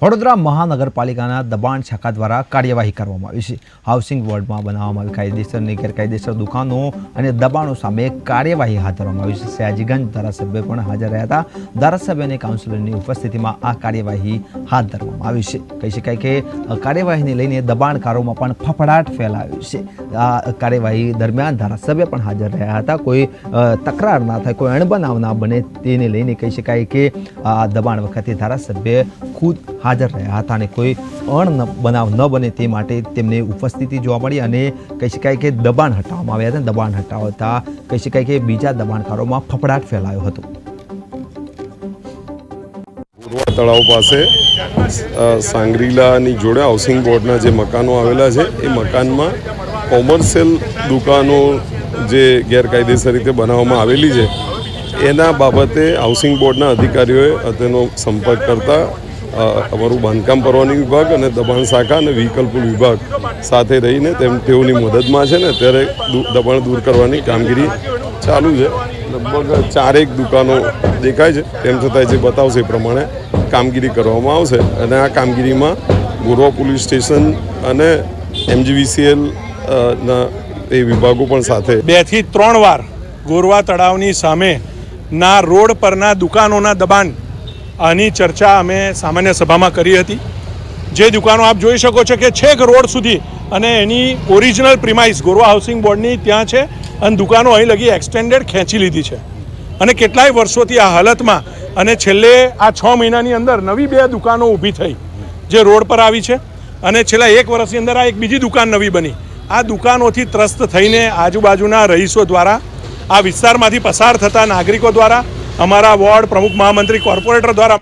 વડોદરા મહાનગરપાલિકાના દબાણ શાખા દ્વારા કાર્યવાહી કરવામાં આવી છે। હાઉસિંગ બોર્ડમાં બનાવવામાં આવેલ કાયદેસરની ગેરકાયદેસર દુકાનો અને દબાણો સામે કાર્યવાહી હાથ ધરવામાં આવી છે। સયાજીગંજ ધારાસભ્ય પણ હાજર રહ્યા હતા। ધારાસભ્ય અને કાઉન્સિલરની ઉપસ્થિતિમાં આ કાર્યવાહી હાથ ધરવામાં આવી છે। કહી શકાય કે કાર્યવાહીને લઈને દબાણકારોમાં પણ ફફડાટ ફેલાયો છે। આ કાર્યવાહી દરમિયાન ધારાસભ્ય પણ હાજર રહ્યા હતા। કોઈ તકરાર ના થાય, કોઈ અણબનાવ ના બને તેને લઈને કહી શકાય કે આ દબાણ વખતે ધારાસભ્ય ખુદ હાજર રહ્યા હતા અને કોઈ અણબનાવ ન બને તે માટે તેમની ઉપસ્થિતિ જોવા મળી અને કહી શકાય કે દબાણ હટાવવામાં આવ્યા હતા। દબાણ હટાવતા કહી શકાય કે બીજા દબાણકારોમાં ફફડાટ ફેલાયો હતો। પૂર્વ તળાવ પાસે સાંગરીલાની જોડે હાઉસિંગ બોર્ડના જે મકાનો આવેલા છે એ મકાનમાં કોમર્શિયલ દુકાનો જે ગેરકાયદેસર રીતે બનાવવામાં આવેલી છે એના બાબતે હાઉસિંગ બોર્ડના અધિકારીઓએ તેનો સંપર્ક કરતા અમારું બાંધકામ પરવાની વિભાગ અને દબાણ શાખા અને વ્હીકલ પુલ વિભાગ સાથે રહીને તેઓની મદદમાં છે ને અત્યારે દબાણ દૂર કરવાની કામગીરી ચાલુ છે। લગભગ 4 દુકાનો દેખાય છે, તેમ છતાં જે બતાવશે એ પ્રમાણે કામગીરી કરવામાં આવશે અને આ કામગીરીમાં ગોરવા પોલીસ સ્ટેશન અને MGVCL ના એ વિભાગો પણ સાથે 2 થી 3 વાર ગોરવા તળાવની સામે ના રોડ પરના દુકાનોના દબાણ આની ચર્ચા અમે સામાન્ય સભામાં કરી હતી। જે દુકાનો આપ જોઈ શકો છો કે છેક રોડ સુધી અને એની ઓરિજિનલ પ્રિમાઇસ ગોરવા હાઉસિંગ બોર્ડની ત્યાં છે અને દુકાનો અહીં લગી એક્સટેન્ડેડ ખેંચી લીધી છે અને કેટલાય વર્ષોથી આ હાલતમાં અને છેલ્લે આ 6 મહિનાની અંદર નવી 2 દુકાનો ઊભી થઈ જે રોડ પર આવી છે અને છેલ્લા 1 વર્ષની અંદર આ એક બીજી દુકાન નવી બની। આ દુકાનોથી ત્રસ્ત થઈને આજુબાજુના રહીશો દ્વારા આ વિસ્તારમાંથી પસાર થતા નાગરિકો દ્વારા અમારા વોર્ડ પ્રમુખ મહામંત્રી કોર્પોરેટર દ્વારા